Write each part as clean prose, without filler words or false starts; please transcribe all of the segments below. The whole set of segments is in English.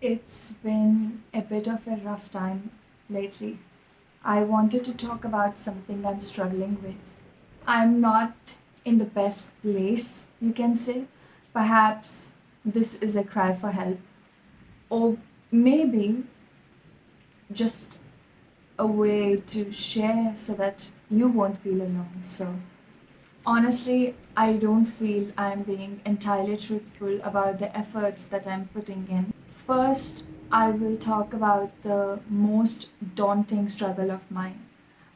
It's been a bit of a rough time lately. I wanted to talk about something I'm struggling with. I'm not in the best place, you can say. Perhaps this is a cry for help, or maybe just a way to share so that you won't feel alone. So, honestly, I don't feel I'm being entirely truthful about the efforts that I'm putting in. First, I will talk about the most daunting struggle of mine.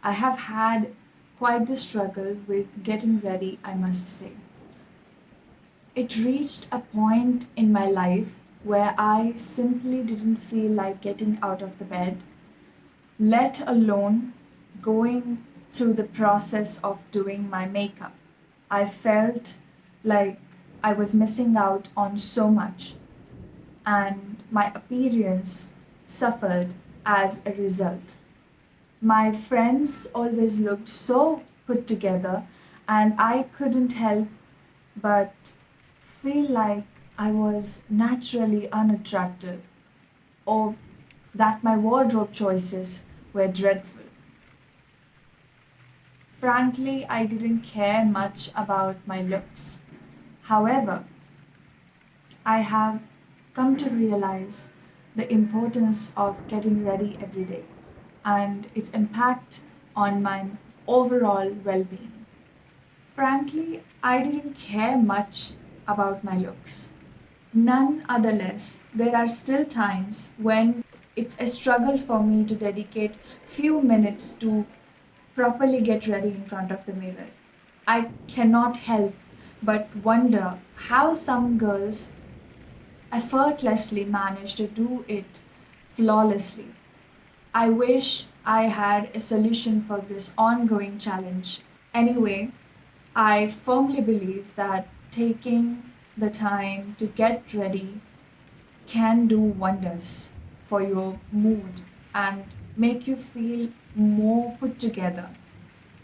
I have had quite the struggle with getting ready, I must say. It reached a point in my life where I simply didn't feel like getting out of the bed, let alone going through the process of doing my makeup. I felt like I was missing out on so much, and my appearance suffered as a result. My friends always looked so put together, and I couldn't help but feel like I was naturally unattractive or that my wardrobe choices were dreadful. Frankly, I didn't care much about my looks. However, I have come to realize the importance of getting ready every day and its impact on my overall well being. Frankly, I didn't care much about my looks. None other less, there are still times when it's a struggle for me to dedicate few minutes to properly get ready in front of the mirror. I cannot help but wonder how some girls effortlessly manage to do it flawlessly. I wish I had a solution for this ongoing challenge. Anyway, I firmly believe that taking the time to get ready can do wonders for your mood and make you feel more put together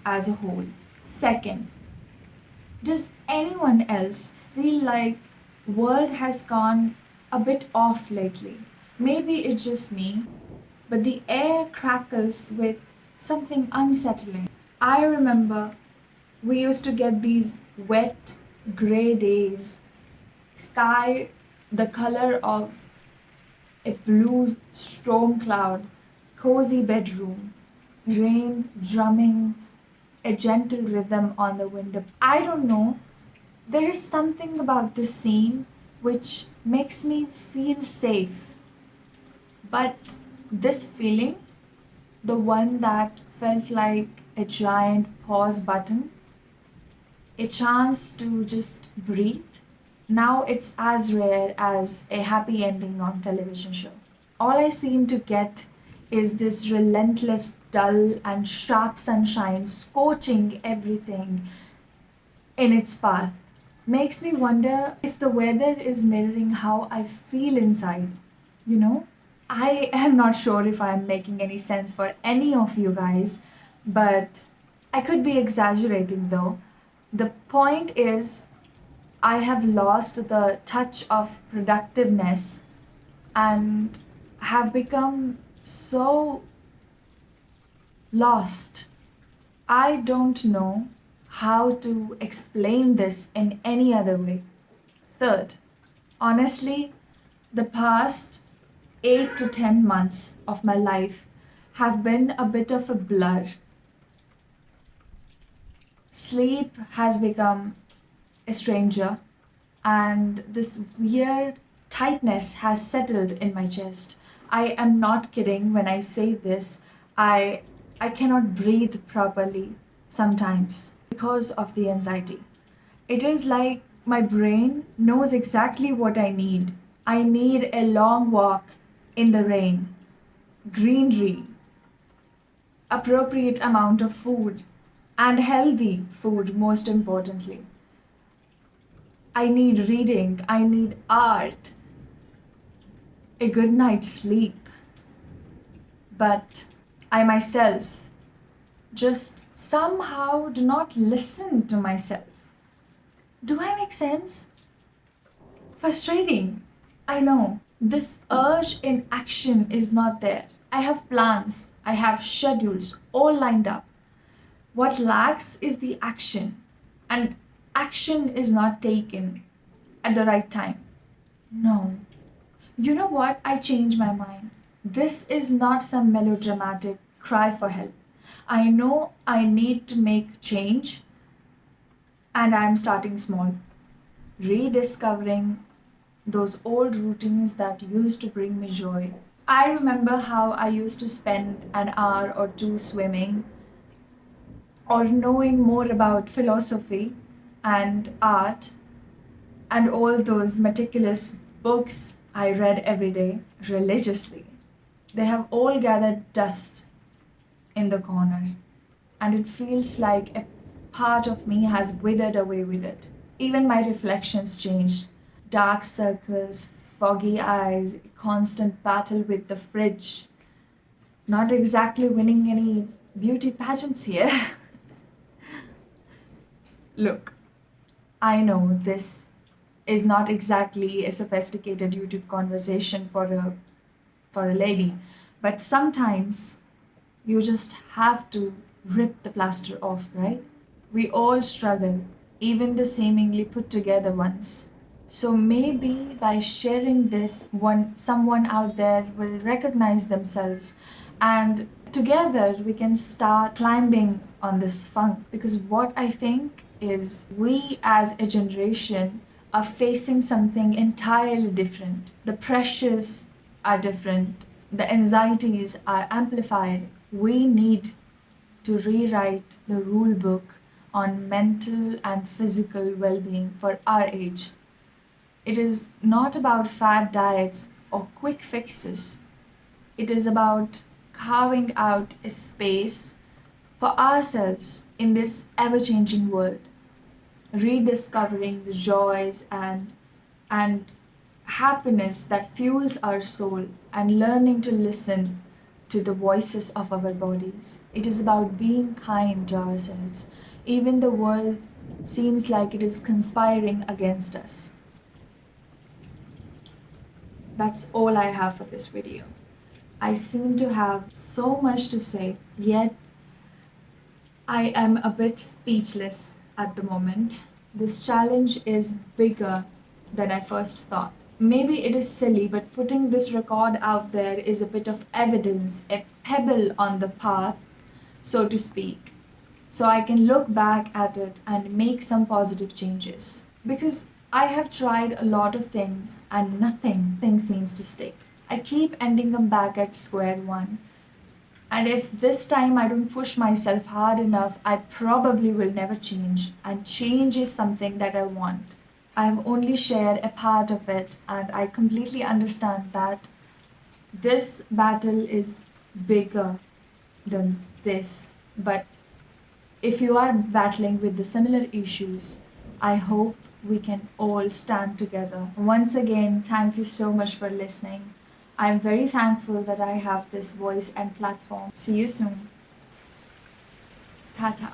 as a whole. Second, does anyone else feel like world has gone a bit off lately? Maybe it's just me, but the air crackles with something unsettling. I remember we used to get these wet gray days, sky the color of a blue storm cloud, cozy bedroom, rain drumming a gentle rhythm on the window. I don't know, there is something about this scene which makes me feel safe. But this feeling, the one that felt like a giant pause button, a chance to just breathe, now it's as rare as a happy ending on television show. All I seem to get is this relentless, dull, and sharp sunshine scorching everything in its path. Makes me wonder if the weather is mirroring how I feel inside, you know? I am not sure if I'm making any sense for any of you guys, but I could be exaggerating though. The point is, I have lost the touch of productiveness and have become so lost. I don't know how to explain this in any other way. Third, honestly, the past 8 to 10 months of my life have been a bit of a blur. Sleep has become a stranger, and this weird tightness has settled in my chest. I am not kidding when I say this. I I cannot breathe properly sometimes because of the anxiety. It is like my brain knows exactly what I need. I need a long walk in the rain, greenery, appropriate amount of food, and healthy food, most importantly. I need reading, I need art, a good night's sleep. But I myself just somehow do not listen to myself. Do I make sense? Frustrating. I know. This urge in action is not there. I have plans, I have schedules all lined up. What lacks is the action, and action is not taken at the right time. No. You know what? I changed my mind. This is not some melodramatic cry for help. I know I need to make change, and I'm starting small, rediscovering those old routines that used to bring me joy. I remember how I used to spend an hour or two swimming or knowing more about philosophy and art and all those meticulous books I read every day religiously. They have all gathered dust in the corner, and it feels like a part of me has withered away with it. Even my reflections changed. Dark circles, foggy eyes, constant battle with the fridge. Not exactly winning any beauty pageants here. Look, I know this is not exactly a sophisticated YouTube conversation for a lady, but sometimes you just have to rip the plaster off, right? We all struggle, even the seemingly put together ones. So maybe by sharing this, someone out there will recognize themselves, and together we can start climbing on this funk. Because what I think is we as a generation are facing something entirely different. The pressures are different, the anxieties are amplified. We need to rewrite the rule book on mental and physical well being for our age. It is not about fad diets or quick fixes, it is about carving out a space for ourselves in this ever changing world, rediscovering the joys and happiness that fuels our soul, and learning to listen to the voices of our bodies. It is about being kind to ourselves, even the world seems like it is conspiring against us. That's all I have for this video. I seem to have so much to say, yet I am a bit speechless at the moment. This challenge is bigger than I first thought. Maybe it is silly, but putting this record out there is a bit of evidence, a pebble on the path, so to speak. So I can look back at it and make some positive changes. Because I have tried a lot of things and nothing seems to stick. I keep ending up back at square one. And if this time I don't push myself hard enough, I probably will never change. And change is something that I want. I have only shared a part of it, and I completely understand that this battle is bigger than this. But if you are battling with the similar issues, I hope we can all stand together. Once again, thank you so much for listening. I'm very thankful that I have this voice and platform. See you soon. Tata.